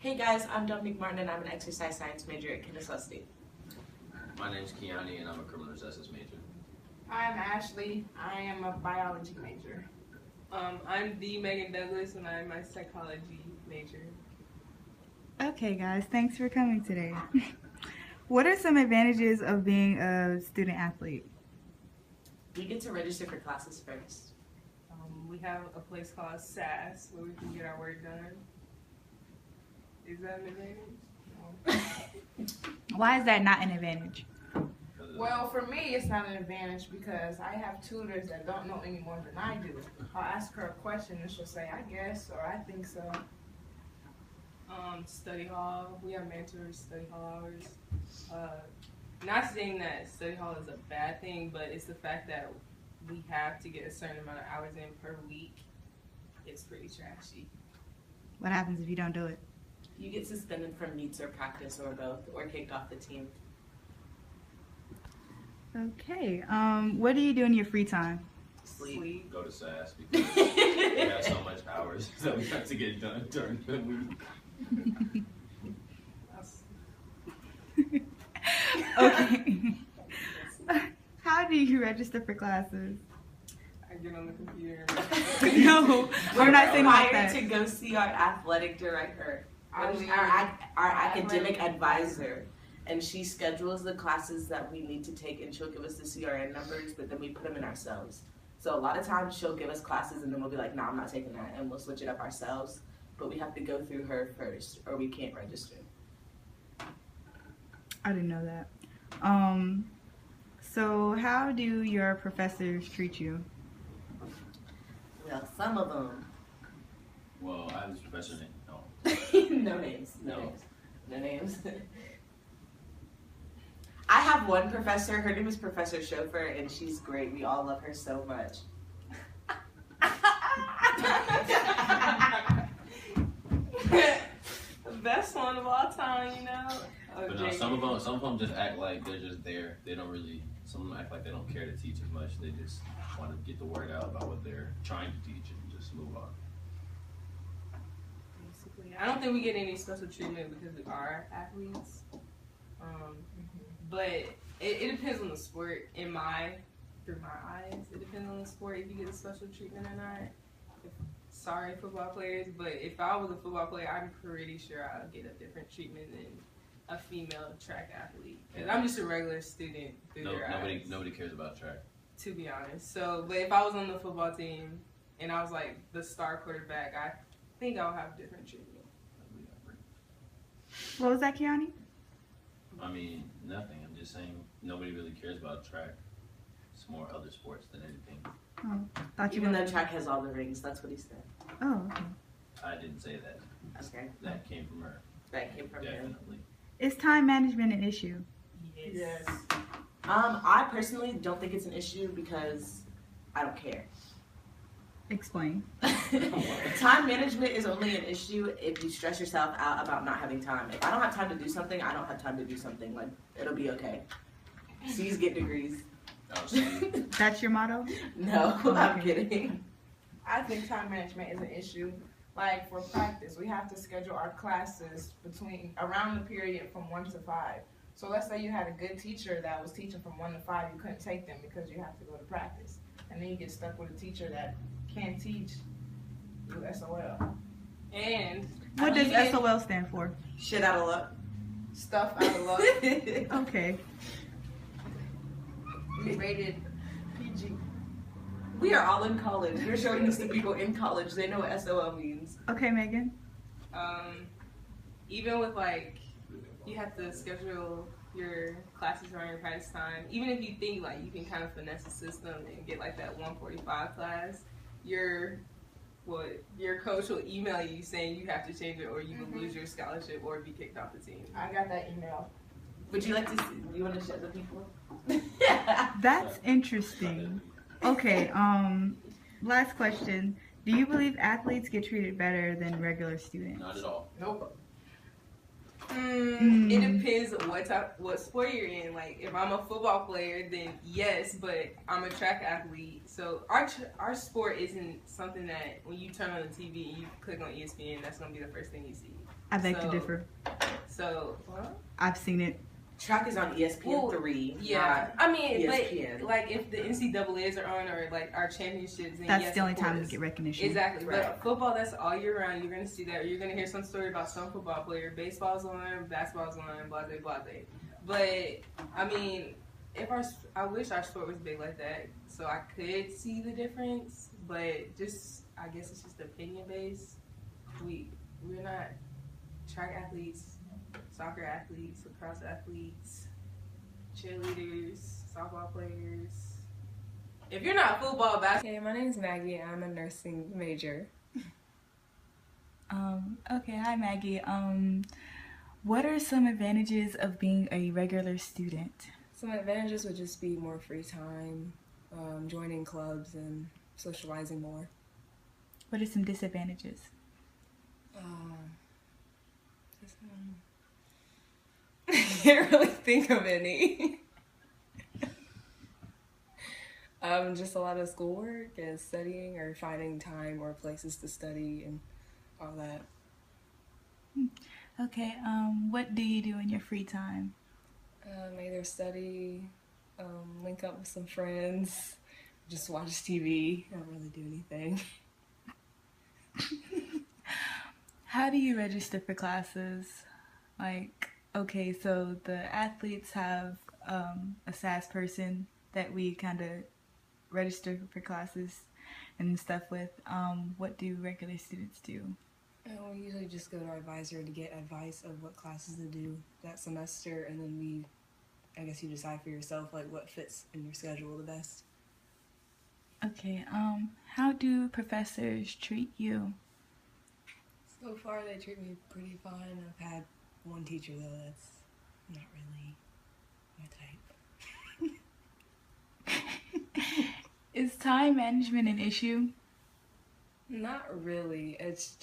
Hey guys, I'm Dominique Martin and I'm an exercise science major at Kennesaw State. My name's Kiani and I'm a criminal justice major. I'm Ashley. I am a biology major. I'm the Megan Douglas and I'm a psychology major. Okay guys, thanks for coming today. What are some advantages of being a student athlete? We get to register for classes first. We have a place called SAS where we can get our work done. Is that an advantage? Why is that not an advantage? Well, for me, it's not an advantage because I have tutors that don't know any more than I do. I'll ask her a question and she'll say, I guess, or I think so. Study hall. We have mandatory study hall hours. Not saying that study hall is a bad thing, but it's the fact that we have to get a certain amount of hours in per week. It's pretty trashy. What happens if you don't do it? You get suspended from meets or practice or both, or kicked off the team. Okay, what do you do in your free time? Sleep. Go to SAS because we have so much hours that we have to get done during the week. Okay. How do you register for classes? I get on the computer. No, I'm not saying like Required that. to go see our athletic director, I which is mean, our academic advisor, and she schedules the classes that we need to take, and she'll give us the CRN numbers, but then we put them in ourselves. So a lot of times she'll give us classes, and then we'll be like, "No, I'm not taking that," and we'll switch it up ourselves. But we have to go through her first, or we can't register. I didn't know that. So how do your professors treat you? Well, some of them. Well, I have this professor named No names. No No. names. No names. I have one professor. Her name is Professor Chauffeur, and she's great. We all love her so much. Best one of all time, you know. But no, some of them just act like they're just there. They don't really. Some of them act like they don't care to teach as much. They just want to get the word out about what they're trying to teach and just move on. Basically, I don't think we get any special treatment because we are athletes. But it depends on the sport. Through my eyes, it depends on the sport if you get a special treatment or not. Sorry, football players, but if I was a football player, I'm pretty sure I'll get a different treatment than a female track athlete. Because I'm just a regular student through their eyes. Nobody cares about track. To be honest. So, but if I was on the football team and I was like the star quarterback, I think I would have different treatment. What was that, Kiani? I mean, nothing. I'm just saying nobody really cares about track. It's more other sports than anything. Oh, thought you Even were. though track has all the rings, that's what he said. Oh, okay. I didn't say that. Okay. That came from her. That came from him. Definitely. Is time management an issue? yes. I personally don't think it's an issue because I don't care. Explain. Time management is only an issue if you stress yourself out about not having time. If I don't have time to do something, I don't have time to do something. Like, it'll be okay. C's get degrees. Oh, see, That's your motto? No, I'm kidding. I think time management is an issue. Like for practice, we have to schedule our classes around the period from 1 to 5. So let's say you had a good teacher that was teaching from 1 to 5, you couldn't take them because you have to go to practice. And then you get stuck with a teacher that can't teach through SOL. And What does even- SOL stand for? Shit out of luck. Stuff out of luck. Okay. We rated PG. We are all in college. You're showing this to people in college. They know what SOL means. Okay, Megan. even with like, you have to schedule your classes around your practice time. Even if you think like you can kind of finesse the system and get like that 1:45 class, your coach will email you saying you have to change it or you will lose your scholarship or be kicked off the team. I got that email. Would you like to see, do you want to show the people? That's interesting. Okay, last question. Do you believe athletes get treated better than regular students? Not at all. Nope. It depends what sport you're in. Like, if I'm a football player, then yes, but I'm a track athlete. So our sport isn't something that when you turn on the TV and you click on ESPN, that's going to be the first thing you see. I beg to differ. So, what? I've seen it. Track is on ESPN Well, 3. Yeah, I mean, ESPN. but like if the NCAA's are on or like our championships, then That's yes, the only of time we course. get recognition. Exactly, Right. but football, that's all year round. You're gonna see that. You're gonna hear some story about some football player. Baseball's on, basketball's on, blase blase. But I mean, I wish our sport was big like that, so I could see the difference. But just, I guess it's just opinion based. We're not track athletes, soccer athletes, lacrosse athletes, cheerleaders, softball players. If you're not football, basketball. Hey, my name is Maggie. I'm a nursing major. Okay, hi Maggie. What are some advantages of being a regular student? Some advantages would just be more free time, joining clubs, and socializing more. What are some disadvantages? I can't really think of any. Just a lot of schoolwork and studying or finding time or places to study and all that. Okay, what do you do in your free time? Either study, link up with some friends, just watch TV. I don't really do anything. How do you register for classes? Like, okay, so the athletes have a SAS person that we kind of register for classes and stuff with. What do regular students do? We usually just go to our advisor to get advice of what classes to do that semester, and then I guess you decide for yourself like what fits in your schedule the best. Okay, how do professors treat you? So far, they treat me pretty fine. I've had one teacher though that's not really my type. Is time management an issue? Not really. It's just